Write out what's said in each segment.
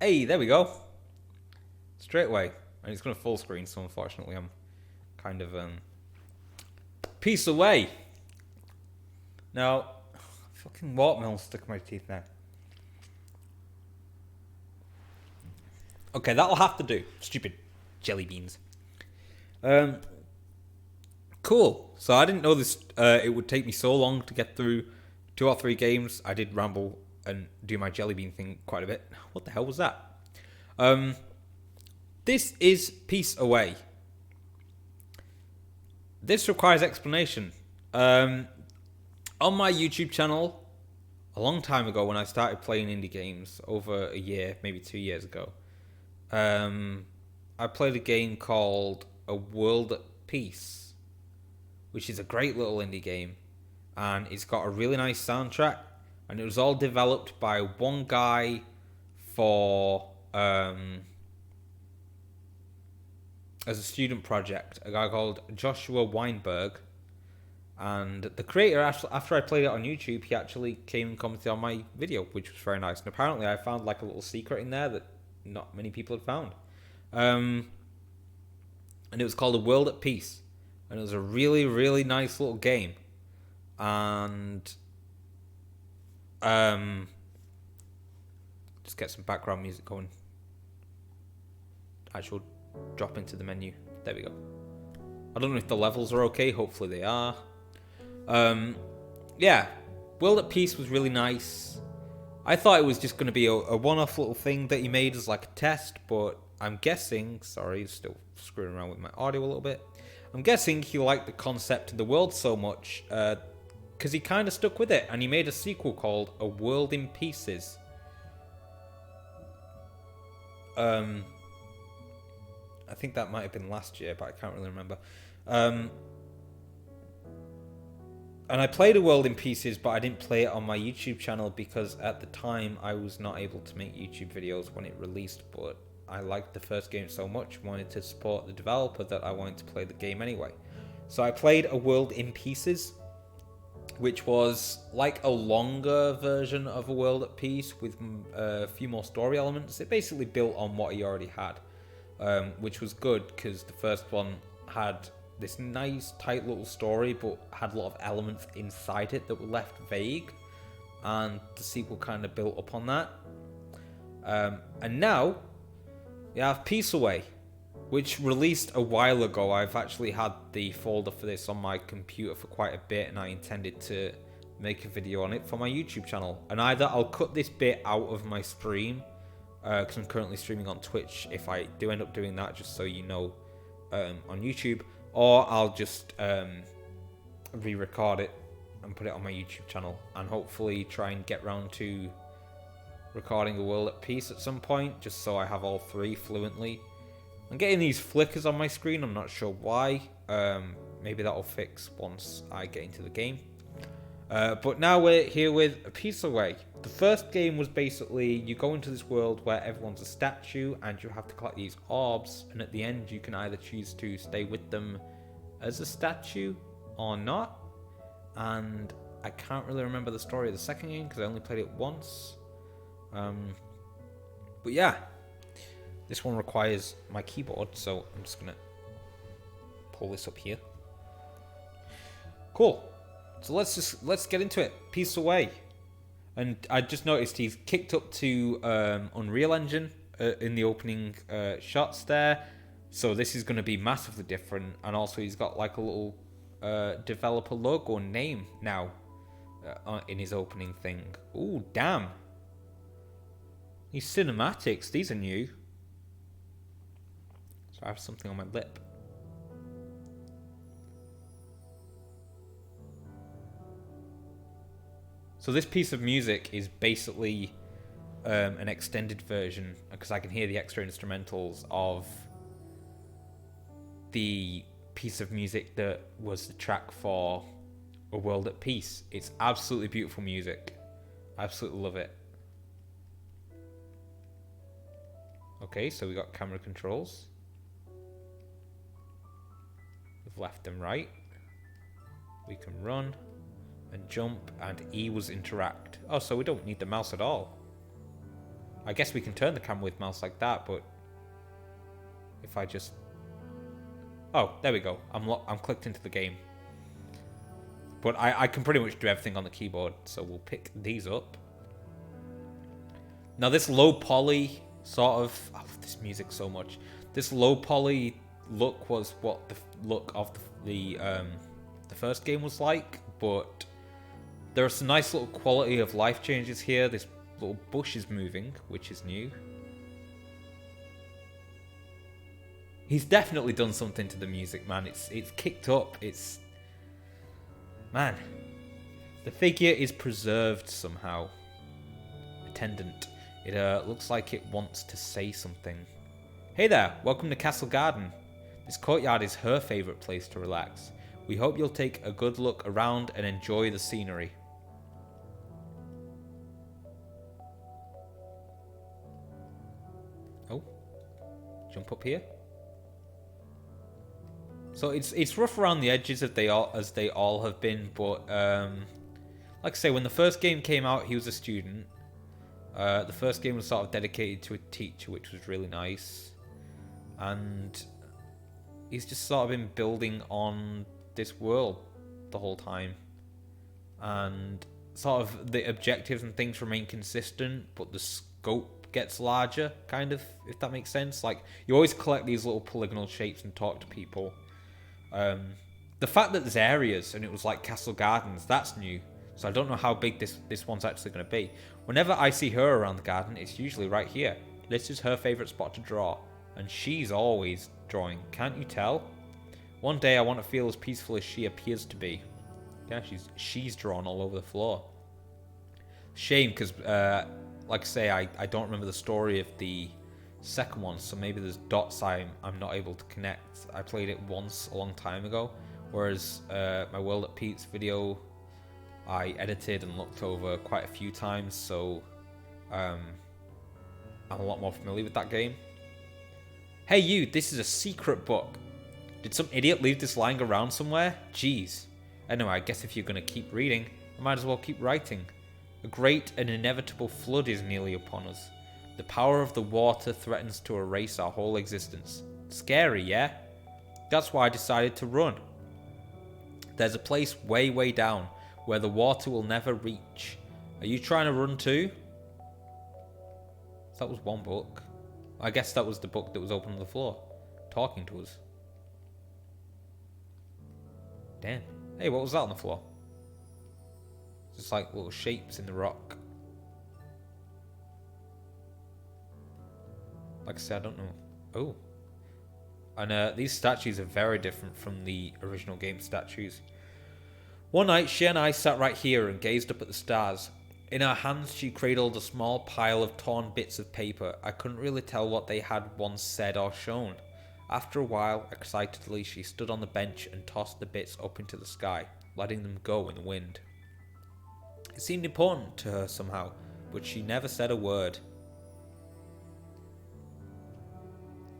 Hey, there we go. Straight away. And it's going to full screen, so unfortunately I'm kind of piece away. Now, fucking watermelon stuck in my teeth now. Okay, that'll have to do. Stupid jelly beans. Cool. So I didn't know this. It would take me so long to get through 2 or 3 games. I did ramble and do my jelly bean thing quite a bit. What the hell was that? This is Peace Away. This requires explanation. On my YouTube channel, a long time ago when I started playing indie games, over a year, maybe 2 years ago, I played a game called A World at Peace, which is a great little indie game, and it's got a really nice soundtrack, and it was all developed by one guy for as a student project, a guy called Joshua Weiberg. And the creator, after I played it on YouTube, he actually came and commented on my video, which was very nice. And apparently I found like a little secret in there that not many people had found. And it was called A World at Peace. And it was a really, really nice little game. And just get some background music going. Actual drop into the menu. There we go. I don't know if the levels are okay. Hopefully they are. Yeah, World at Peace was really nice. I thought it was just going to be a one-off little thing that he made as like a test, but I'm guessing, sorry, still screwing around with my audio a little bit. I'm guessing he liked the concept of the world so much, because he kind of stuck with it, and he made a sequel called A World in Pieces. I think that might have been last year, but I can't really remember. And I played A World in Pieces, but I didn't play it on my YouTube channel because at the time I was not able to make YouTube videos when it released, but I liked the first game so much, wanted to support the developer, that I wanted to play the game anyway. So I played A World in Pieces, which was like a longer version of A World at Peace with a few more story elements. It basically built on what he already had, which was good because the first one had this nice tight little story but had a lot of elements inside it that were left vague, and the sequel kind of built upon that. And now we have Peace Away, which released a while ago. I've actually had the folder for this on my computer for quite a bit, and I intended to make a video on it for my YouTube channel. And either I'll cut this bit out of my stream, because I'm currently streaming on Twitch, if I do end up doing that, just so you know, on YouTube, or I'll just re-record it and put it on my YouTube channel, and hopefully try and get round to recording A World at Peace at some point, just so I have all 3 fluently. I'm getting these flickers on my screen, I'm not sure why. Maybe that'll fix once I get into the game. But now we're here with A Peace Away. The first game was basically, you go into this world where everyone's a statue and you have to collect these orbs, and at the end you can either choose to stay with them as a statue or not. And I can't really remember the story of the second game because I only played it once. But yeah, this one requires my keyboard, so I'm just gonna pull this up here. Cool. So let's get into it. Peace Away. And I just noticed he's kicked up to Unreal Engine in the opening shots there. So this is going to be massively different. And also he's got like a little developer logo and name now in his opening thing. Ooh, damn. These cinematics, these are new. So I have something on my lip. So this piece of music is basically an extended version, because I can hear the extra instrumentals of the piece of music that was the track for A World at Peace. It's absolutely beautiful music. I absolutely love it. Okay, so we got camera controls with left and right. We can run and jump, and E was interact. Oh, so we don't need the mouse at all. I guess we can turn the camera with mouse like that, but if I just... Oh, there we go. I'm clicked into the game. But I can pretty much do everything on the keyboard, so we'll pick these up. Now this low poly sort of... I love this music so much. This low poly look was what the look of the first game was like, but there are some nice little quality of life changes here. This little bush is moving, which is new. He's definitely done something to the music, man. It's kicked up. It's... Man. The figure is preserved somehow. Attendant. It looks like it wants to say something. Hey there, welcome to Castle Garden. This courtyard is her favourite place to relax. We hope you'll take a good look around and enjoy the scenery. Oh. Jump up here. So it's rough around the edges as they all have been, but like I say, when the first game came out, he was a student. The first game was sort of dedicated to a teacher, which was really nice, and he's just sort of been building on this world the whole time, and sort of the objectives and things remain consistent, but the scope gets larger, kind of, if that makes sense. Like, you always collect these little polygonal shapes and talk to people. The fact that there's areas and it was like Castle Gardens, that's new. So I don't know how big this one's actually going to be. Whenever I see her around the garden, it's usually right here. This is her favourite spot to draw, and she's always drawing. Can't you tell? One day I want to feel as peaceful as she appears to be. Yeah, she's drawn all over the floor. Shame, because like I say, I don't remember the story of the second one, so maybe there's dots I'm not able to connect. I played it once a long time ago, whereas my World at Pete's video I edited and looked over quite a few times, so I'm a lot more familiar with that game. Hey you, this is a secret book. Did some idiot leave this lying around somewhere? Jeez. Anyway, I guess if you're going to keep reading, I might as well keep writing. A great and inevitable flood is nearly upon us. The power of the water threatens to erase our whole existence. Scary, yeah? That's why I decided to run. There's a place way, way down where the water will never reach. Are you trying to run too? That was one book. I guess that was the book that was open on the floor, talking to us. Damn. Hey, what was that on the floor? Just like little shapes in the rock. Like I said, I don't know. Oh. And these statues are very different from the original game statues. One night, she and I sat right here and gazed up at the stars. In her hands, she cradled a small pile of torn bits of paper. I couldn't really tell what they had once said or shown. After a while, excitedly, she stood on the bench and tossed the bits up into the sky, letting them go in the wind. It seemed important to her somehow, but she never said a word.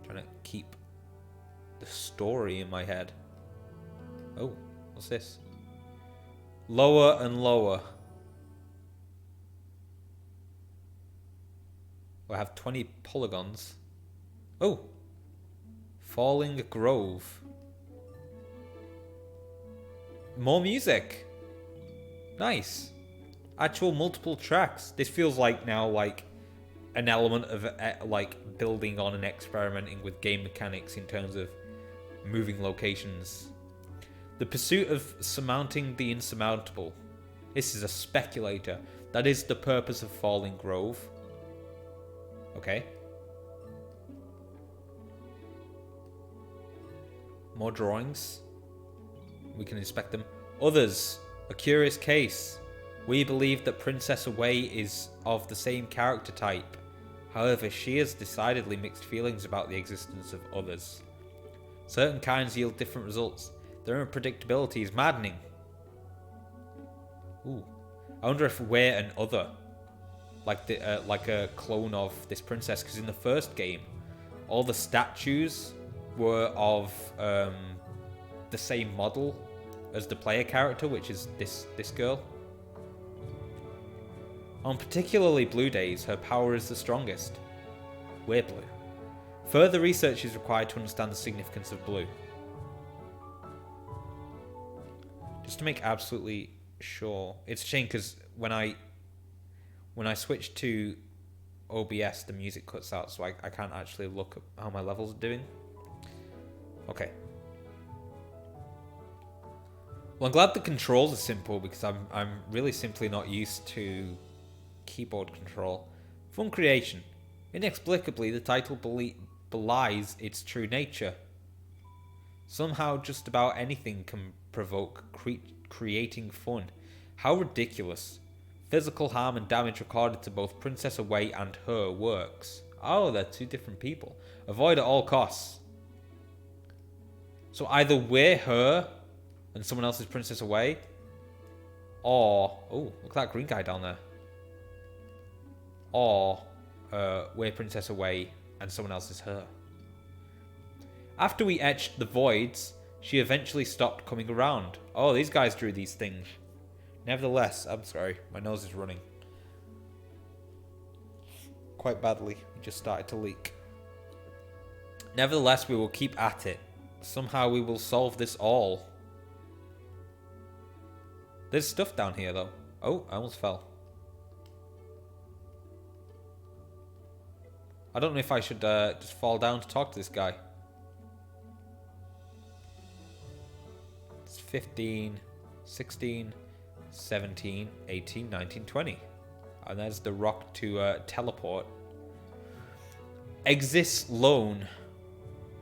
Trying to keep the story in my head. Oh, what's this? Lower and lower. I have 20 polygons. Oh! Falling Grove. More music. Nice. Actual multiple tracks. This feels like now like an element of like building on and experimenting with game mechanics in terms of moving locations. The pursuit of surmounting the insurmountable. This is a speculator. That is the purpose of Falling Grove. Okay. More drawings. We can inspect them. Others. A curious case. We believe that Princess Away is of the same character type. However, she has decidedly mixed feelings about the existence of others. Certain kinds yield different results. Their unpredictability is maddening. Ooh. I wonder if we're an other. Like a clone of this princess. Because in the first game, all the statues were of the same model as the player character, which is this girl. On particularly blue days, her power is the strongest. We're blue. Further research is required to understand the significance of blue. Just to make absolutely sure. It's a shame because when I switch to OBS, the music cuts out, so I can't actually look at how my levels are doing. Okay. Well, I'm glad the controls are simple because I'm really simply not used to keyboard control. Fun creation. Inexplicably, the title belies its true nature. Somehow, just about anything can provoke creating fun. How ridiculous. Physical harm and damage recorded to both Princess Away and her works. Oh, they're two different people. Avoid at all costs. So either we're her and someone else is Princess Away, or... oh, look at that green guy down there. Or we're Princess Away and someone else is her. After we etched the voids, she eventually stopped coming around. Oh, these guys drew these things. Nevertheless, I'm sorry, my nose is running. Quite badly, it just started to leak. Nevertheless, we will keep at it. Somehow we will solve this all. There's stuff down here though. Oh, I almost fell. I don't know if I should just fall down to talk to this guy. It's 15, 16, 17, 18, 19, 20. And there's the rock to teleport. Exists lone.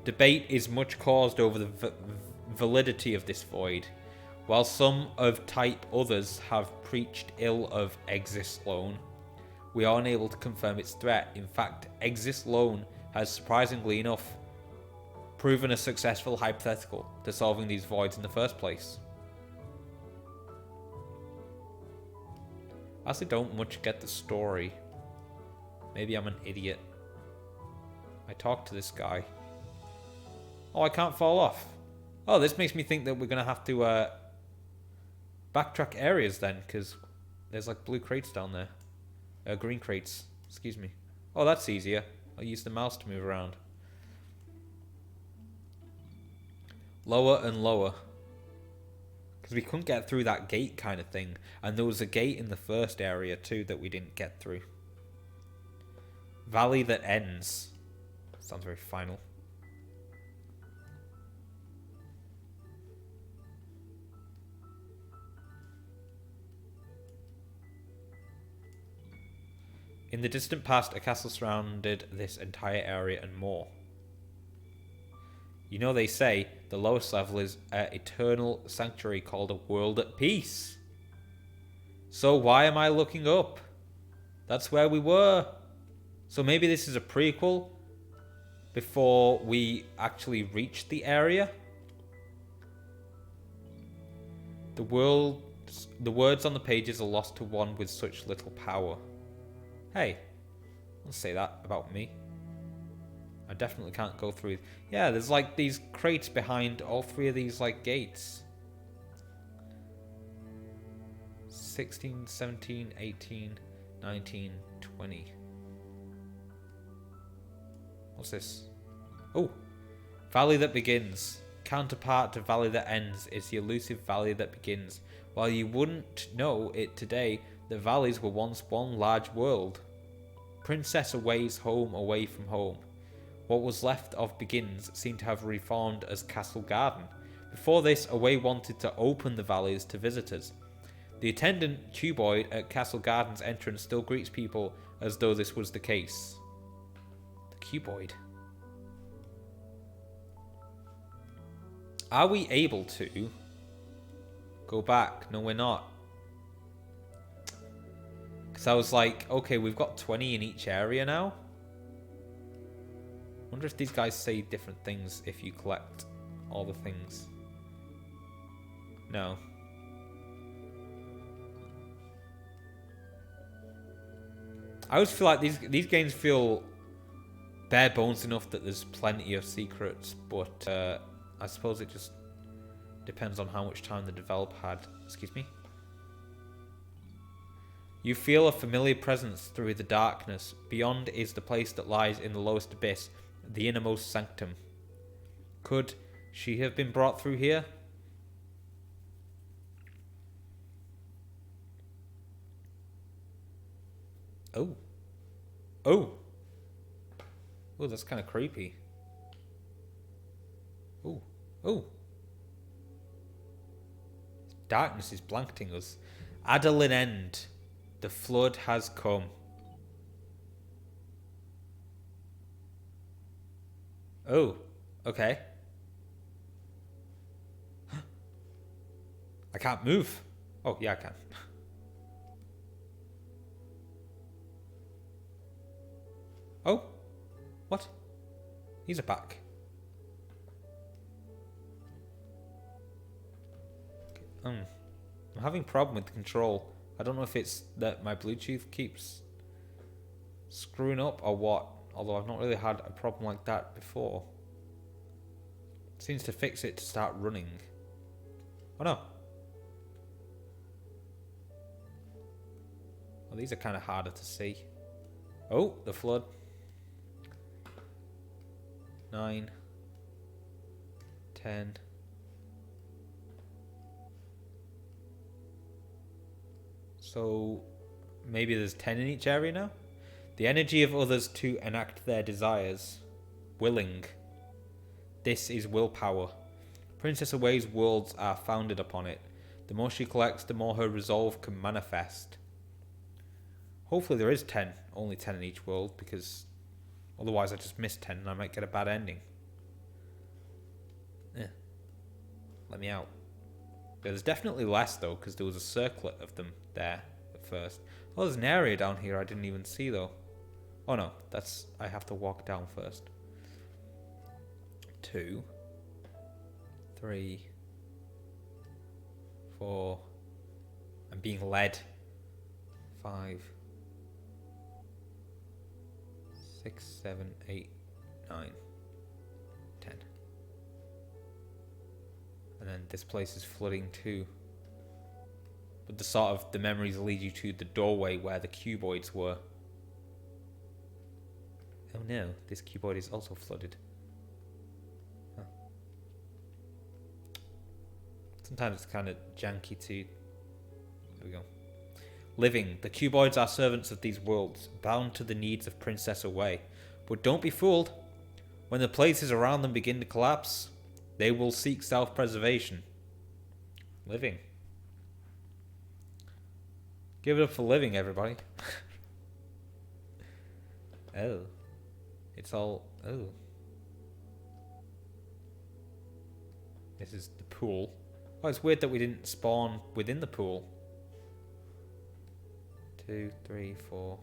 Debate is much caused over the validity of this void. While some of type others have preached ill of Exist Lone, we are unable to confirm its threat. In fact, Exist Lone has surprisingly enough proven a successful hypothetical to solving these voids in the first place. I actually don't much get the story. Maybe I'm an idiot. I talked to this guy. Oh, I can't fall off. Oh, this makes me think that we're going to have to backtrack areas then, because there's like blue crates down there. Green crates, excuse me. Oh, that's easier. I'll use the mouse to move around. Lower and lower. Because we couldn't get through that gate kind of thing. And there was a gate in the first area too that we didn't get through. Valley that ends. Sounds very final. In the distant past, a castle surrounded this entire area and more. You know, they say the lowest level is an eternal sanctuary called a world at peace. So why am I looking up? That's where we were. So maybe this is a prequel before we actually reach the area. The words on the pages are lost to one with such little power. Hey, don't say that about me. I definitely can't go through. Yeah, there's like these crates behind all three of these like gates. 16, 17, 18, 19, 20. What's this? Oh, Valley that begins. Counterpart to Valley that ends is the elusive Valley that begins. While you wouldn't know it today, the valleys were once one large world. Princess Away's home away from home. What was left of Begins seemed to have reformed as Castle Garden. Before this, Away wanted to open the valleys to visitors. The attendant cuboid at Castle Garden's entrance still greets people as though this was the case. The cuboid. Are we able to go back? No, we're not. Because I was like, okay, we've got 20 in each area now. Wonder if these guys say different things if you collect all the things. No. I always feel like these games feel bare bones enough that there's plenty of secrets, but I suppose it just depends on how much time the developer had. Excuse me? You feel a familiar presence through the darkness. Beyond is the place that lies in the lowest abyss, the innermost sanctum. Could she have been brought through here? Oh. Oh. Oh, that's kind of creepy. Oh. Oh. Darkness is blanketing us. Adeline End. The flood has come. Oh. Okay. I can't move. Oh, yeah, I can. Oh. What? He's a back. I'm having a problem with the control. I don't know if it's that my Bluetooth keeps screwing up or what. Although I've not really had a problem like that before. It seems to fix it to start running. Oh no. Well, these are kind of harder to see. Oh, the flood. 9. 10. So maybe there's 10 in each area now? The energy of others to enact their desires. Willing. This is willpower. Princess Away's worlds are founded upon it. The more she collects, the more her resolve can manifest. Hopefully there is 10. Only 10 in each world, because otherwise I just missed 10 and I might get a bad ending. Let me out. There's definitely less though, because there was a circlet of them there at first. Oh, there's an area down here I didn't even see though. Oh no, that's... I have to walk down first. 2. 3. 4. I'm being led. 5. 6, 7, 8, 9, 10. And then this place is flooding too. But the memories lead you to the doorway where the cuboids were. Oh no, this cuboid is also flooded. Huh. Sometimes it's kind of janky too. There we go. Living, the cuboids are servants of these worlds, bound to the needs of Princess Away. But don't be fooled. When the places around them begin to collapse, they will seek self-preservation. Living. Give it up for living, everybody. Oh. It's all... Oh. This is the pool. Oh, it's weird that we didn't spawn within the pool. 2, 3, 4.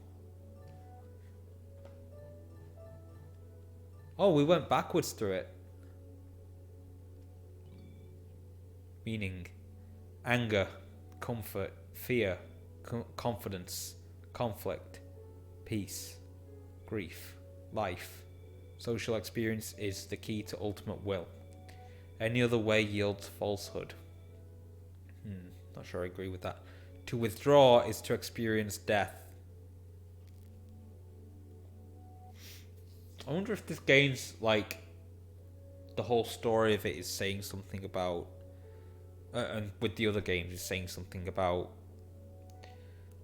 Oh, we went backwards through it. Meaning, anger, comfort, fear, confidence, conflict, peace, grief, life. Social experience is the key to ultimate will. Any other way yields falsehood. Not sure I agree with that. To withdraw is to experience death. I wonder if this game's like the whole story of it is saying something about, and with the other games is saying something about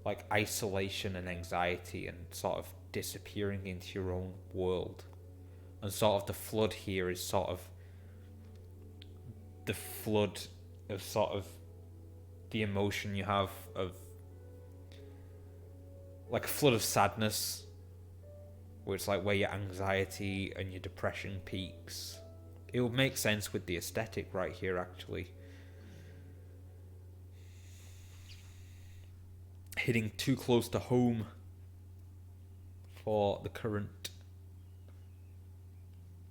like isolation and anxiety and sort of disappearing into your own world. And sort of the flood here is sort of the flood of sort of the emotion you have of like a flood of sadness, where it's like where your anxiety and your depression peaks. It would make sense with the aesthetic right here, actually. Hitting too close to home for the current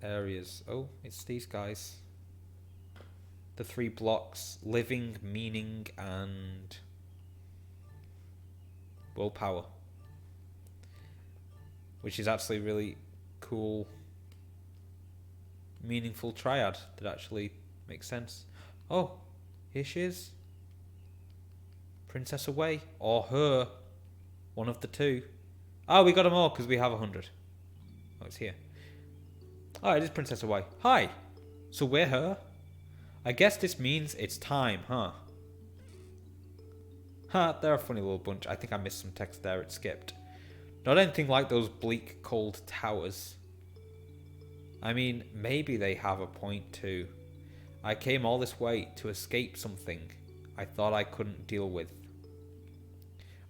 areas. Oh, it's these guys. The 3 blocks: living, meaning, and willpower. Which is actually really cool, meaningful triad that actually makes sense. Oh, here she is. Princess Away, or her One of the two. Oh, we got them all because we have 100. Oh, it's here. Oh, it is Princess Away. Hi. So we're her? I guess this means it's time, huh? Ha, they're a funny little bunch. I think I missed some text there. It skipped. Not anything like those bleak, cold towers. I mean, maybe they have a point too. I came all this way to escape something I thought I couldn't deal with.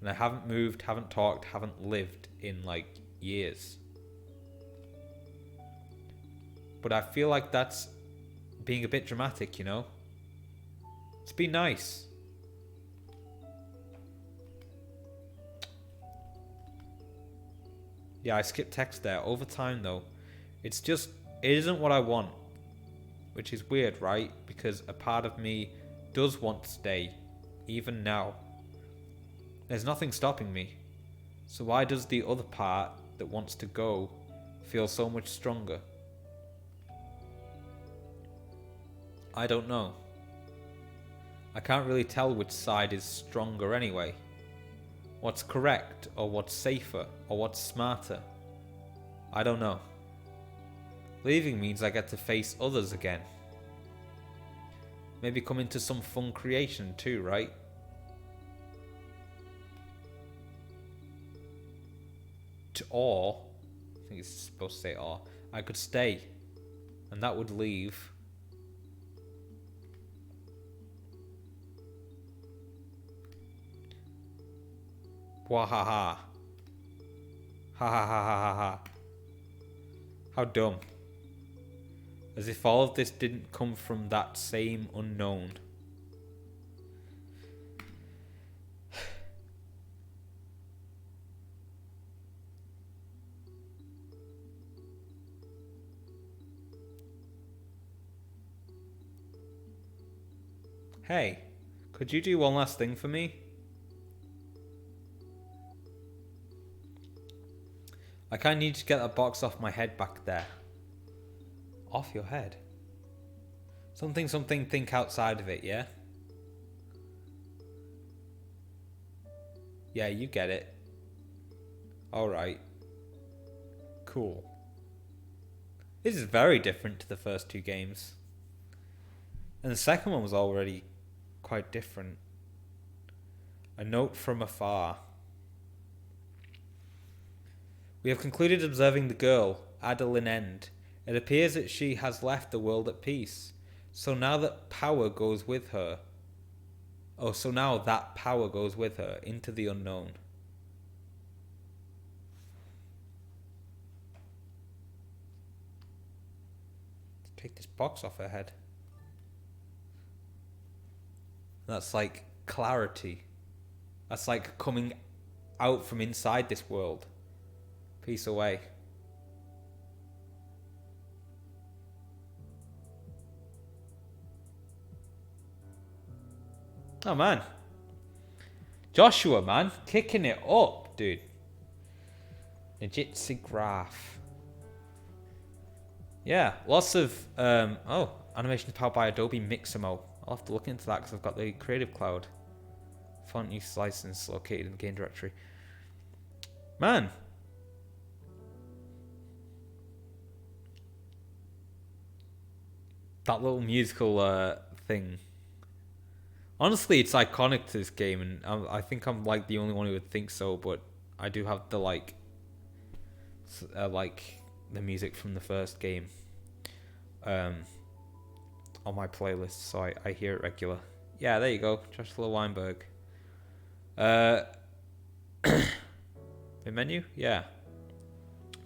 And I haven't moved, haven't talked, haven't lived in like years. But I feel like that's being a bit dramatic, you know? It's been nice. Yeah, I skipped text there. Over time though, it's just, it isn't what I want. Which is weird, right? Because a part of me does want to stay, even now. There's nothing stopping me. So why does the other part that wants to go feel so much stronger? I don't know. I can't really tell which side is stronger anyway. What's correct, or what's safer, or what's smarter? I don't know. Leaving means I get to face others again. Maybe come into some fun creation too, right? Or, I think it's supposed to say or, I could stay. And that would leave. Wahaha. Ha ha ha ha ha ha. How dumb. As if all of this didn't come from that same unknown. Hey, could you do one last thing for me? I kinda need to get that box off my head back there. Off your head? Something, think outside of it, yeah? Yeah, you get it. Alright. Cool. This is very different to the first two games. And the second one was already quite different. A note from afar. We have concluded observing the girl, Adeline End. It appears that she has left the world at peace. So now that power goes with her. Oh, so now that power goes with her into the unknown. Let's take this box off her head. That's like clarity. That's like coming out from inside this world. Peace away. Oh man. Joshua, man. Kicking it up, dude. Nijitsi graph. Yeah, lots of... animation powered by Adobe Mixamo. I'll have to look into that because I've got the Creative Cloud font use license located in the game directory. Man. That little musical thing. Honestly, it's iconic to this game, and I think I'm like the only one who would think so. But I do have the like the music from the first game on my playlist, so I hear it regular. Yeah, there you go, Joshua Weiberg. The menu, yeah.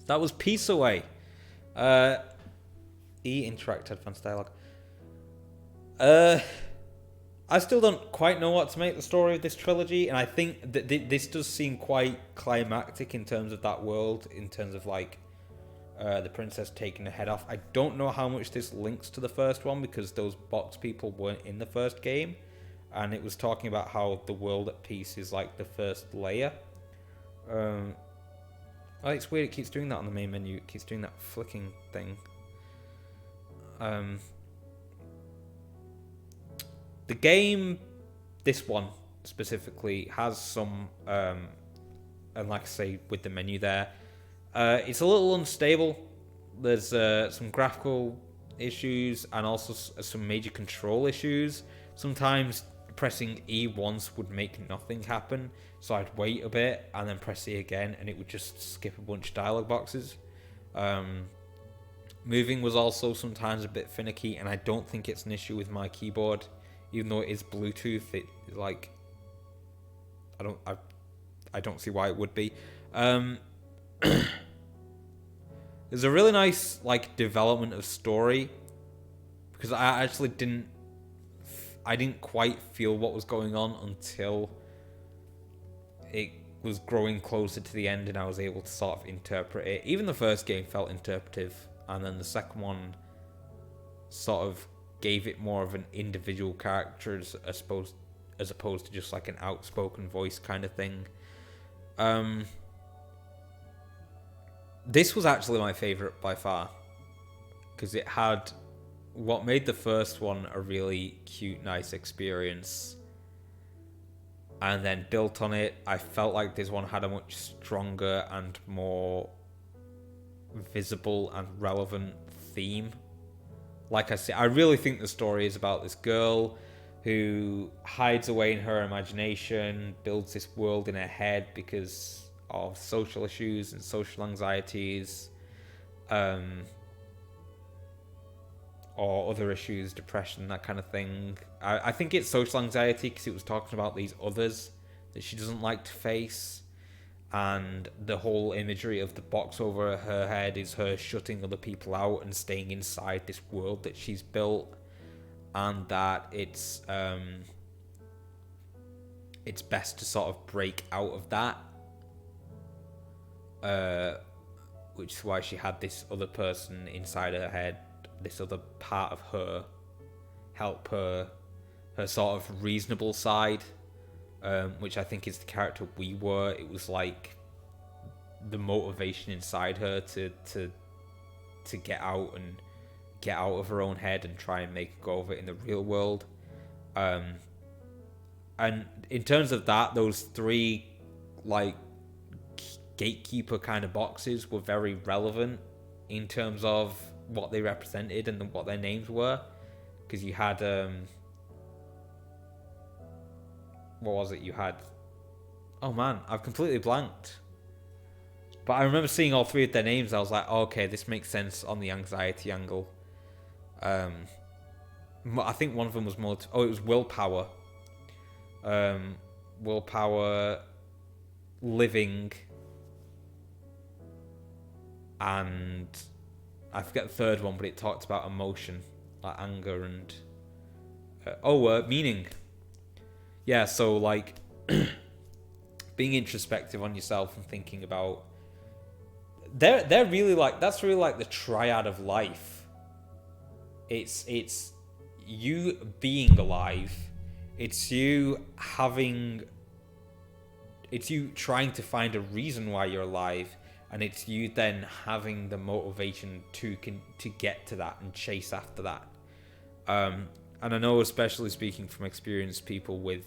That was Peace Away. Interact advanced dialogue. I still don't quite know what to make the story of this trilogy, and I think that this does seem quite climactic in terms of that world, in terms of like the princess taking her head off. I don't know how much this links to the first one because those box people weren't in the first game, and it was talking about how the world at peace is like the first layer. Oh, it's weird. It keeps doing that on the main menu. It keeps doing that flicking thing. The game, this one specifically, has some and like I say, with the menu there, it's a little unstable. There's some graphical issues and also some major control issues. Sometimes pressing E once would make nothing happen, so I'd wait a bit and then press E again, and it would just skip a bunch of dialogue boxes. Moving was also sometimes a bit finicky, and I don't think it's an issue with my keyboard, even though it is Bluetooth. It like I don't see why it would be. There's a really nice like development of story, because I actually didn't quite feel what was going on until it was growing closer to the end and I was able to sort of interpret it. Even the first game felt interpretive, and then the second one sort of gave it more of an individual character as opposed to just like an outspoken voice kind of thing. This was actually my favorite by far, because it had what made the first one a really cute, nice experience, and then built on it. I felt like this one had a much stronger and more visible and relevant theme. Like I said, I really think the story is about this girl who hides away in her imagination, builds this world in her head because of social issues and social anxieties, or other issues, depression, that kind of thing. I think it's social anxiety because it was talking about these others that she doesn't like to face, and the whole imagery of the box over her head is her shutting other people out and staying inside this world that she's built, and that it's best to sort of break out of that, which is why she had this other person inside her head, this other part of her, help her sort of reasonable side, which I think is the character we were. It was like the motivation inside her to get out of her own head and try and make a go of it in the real world. And in terms of that, those three like gatekeeper kind of boxes were very relevant in terms of what they represented and what their names were, because you had what was it you had? Oh man, I've completely blanked. But I remember seeing all three of their names. I was like, oh, okay, this makes sense on the anxiety angle. I think one of them was more it was willpower. Willpower, living, and I forget the third one, but it talked about emotion, like anger and meaning. Yeah, so like being introspective on yourself and thinking about they're really like, that's really like the triad of life. It's you being alive, it's you trying to find a reason why you're alive, and it's you then having the motivation to get to that and chase after that. And I know, especially speaking from experience, people with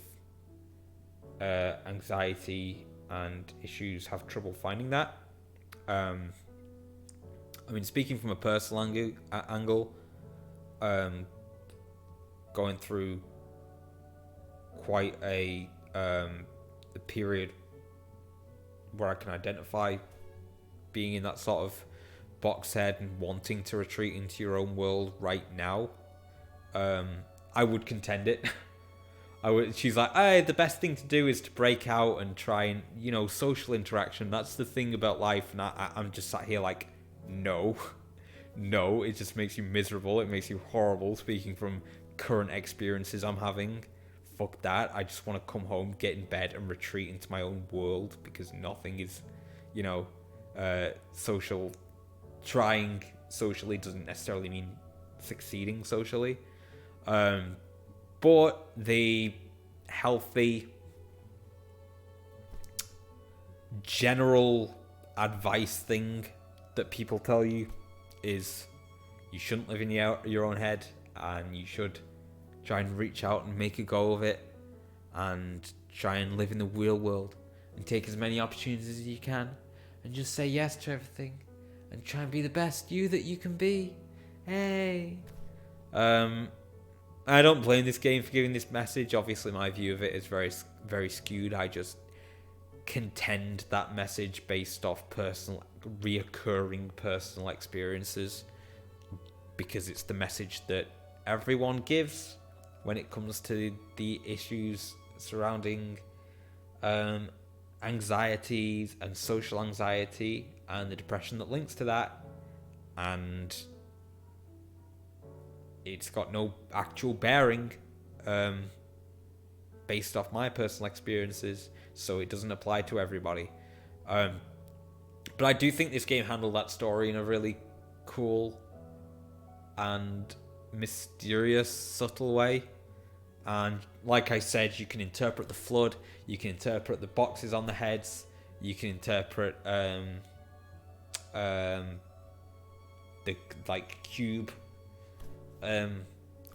anxiety and issues have trouble finding that. I mean, speaking from a personal angle, going through quite a period where I can identify being in that sort of box head and wanting to retreat into your own world right now. I would contend it. She's like, the best thing to do is to break out and try and, social interaction. That's the thing about life. And I'm just sat here like, no, it just makes you miserable. It makes you horrible. Speaking from current experiences I'm having, fuck that. I just want to come home, get in bed and retreat into my own world, because nothing is, trying socially doesn't necessarily mean succeeding socially. But the healthy general advice thing that people tell you is you shouldn't live in your own head, and you should try and reach out and make a go of it and try and live in the real world. and take as many opportunities as you can, and just say yes to everything, and try and be the best you that you can be. Hey. I don't blame this game for giving this message. Obviously, my view of it is very, very skewed. I just contend that message based off reoccurring personal experiences, because it's the message that everyone gives when it comes to the issues surrounding anxieties and social anxiety and the depression that links to that. And it's got no actual bearing based off my personal experiences, so it doesn't apply to everybody. But I do think this game handled that story in a really cool and mysterious, subtle way. And like I said, you can interpret the flood, you can interpret the boxes on the heads, you can interpret the cube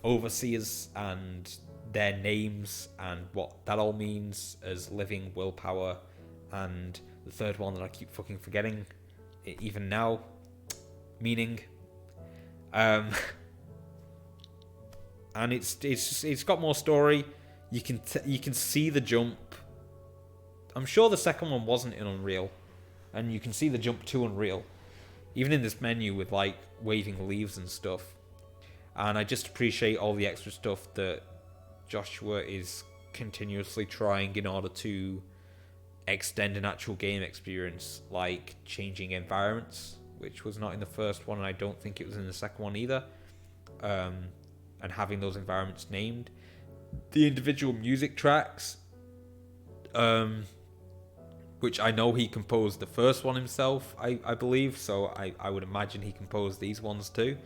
overseers and their names and what that all means as living willpower, and the third one that I keep fucking forgetting even now, meaning. And it's got more story. You can see the jump. I'm sure the second one wasn't in Unreal, and you can see the jump to Unreal, even in this menu with like waving leaves and stuff. And I just appreciate all the extra stuff that Joshua is continuously trying in order to extend an actual game experience, like changing environments, which was not in the first one, and I don't think it was in the second one either. And having those environments named, the individual music tracks, which I know he composed the first one himself, I believe, so I would imagine he composed these ones too.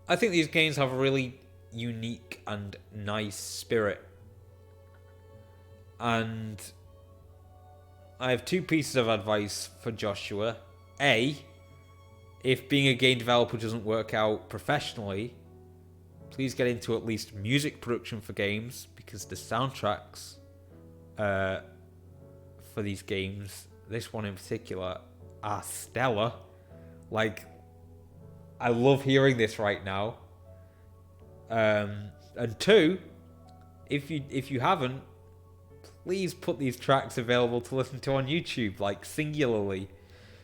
I think these games have a really unique and nice spirit, and I have two pieces of advice for Joshua. A, if being a game developer doesn't work out professionally, please get into at least music production for games, because the soundtracks for these games, this one in particular, are stellar. Like, I love hearing this right now. And two, if you haven't, please put these tracks available to listen to on YouTube, like singularly,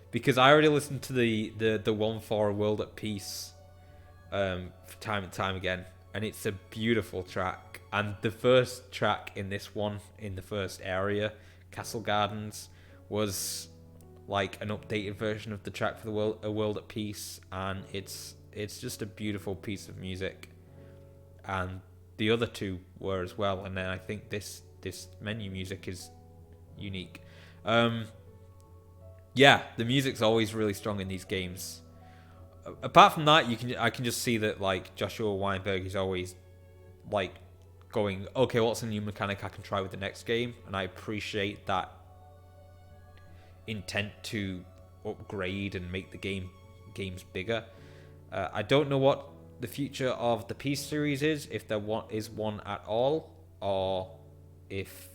because I already listened to the one for A World at Peace time and time again, and it's a beautiful track. And the first track in this one, in the first area, Castle Gardens, was like an updated version of the track for A World at Peace, and it's just a beautiful piece of music. And the other two were as well, and then I think this menu music is unique. Yeah, the music's always really strong in these games. Apart from that, I can just see that like Joshua Weiberg is always like going, okay, what's a new mechanic I can try with the next game? And I appreciate that intent to upgrade and make the games bigger. I don't know what the future of the Peace series is, if there is one at all, or if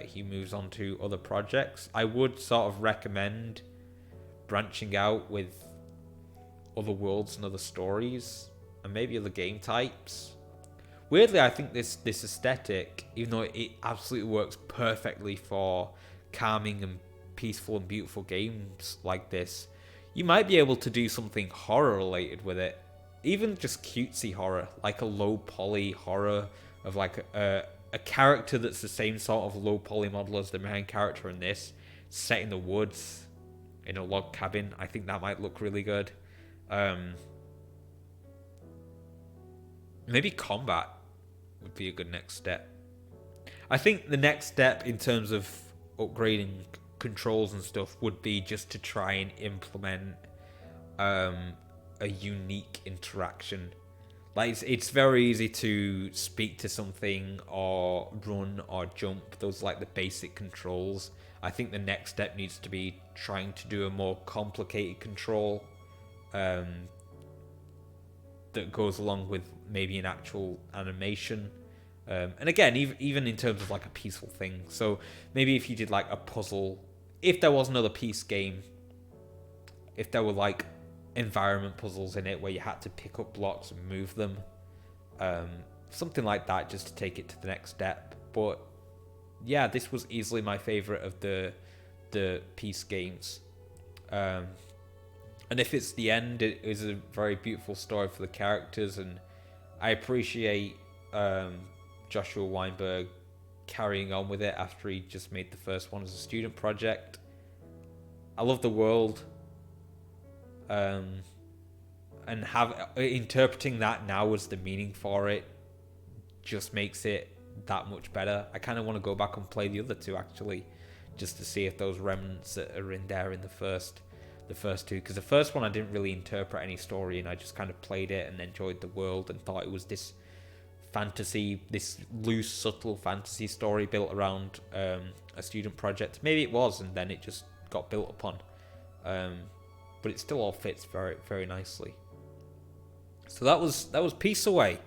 he moves on to other projects. I would sort of recommend branching out with other worlds and other stories, and maybe other game types. Weirdly, I think this aesthetic, even though it absolutely works perfectly for calming and peaceful and beautiful games like this, you might be able to do something horror related with it. Even just cutesy horror, like a low poly horror of like a character that's the same sort of low poly model as the main character in this, set in the woods in a log cabin. I think that might look really good. Maybe combat would be a good next step. I think the next step in terms of upgrading controls and stuff would be just to try and implement a unique interaction. Like, it's very easy to speak to something or run or jump, those like the basic controls. I think the next step needs to be trying to do a more complicated control that goes along with maybe an actual animation And again, even in terms of like a peaceful thing. So maybe if you did like a puzzle, if there was another Peace game, if there were like environment puzzles in it where you had to pick up blocks and move them, something like that, just to take it to the next step. But yeah, this was easily my favorite of the Peace games. And if it's the end, it is a very beautiful story for the characters, and I appreciate Joshua Weiberg carrying on with it after he just made the first one as a student project. I love the world, and interpreting that now as the meaning for it just makes it that much better. I kind of want to go back and play the other two actually, just to see if those remnants that are in there in the first two, because the first one I didn't really interpret any story, and I just kind of played it and enjoyed the world and thought it was this fantasy, this loose, subtle fantasy story built around a student project. Maybe it was, and then it just got built upon, but it still all fits very, very nicely. So that was Peace Away.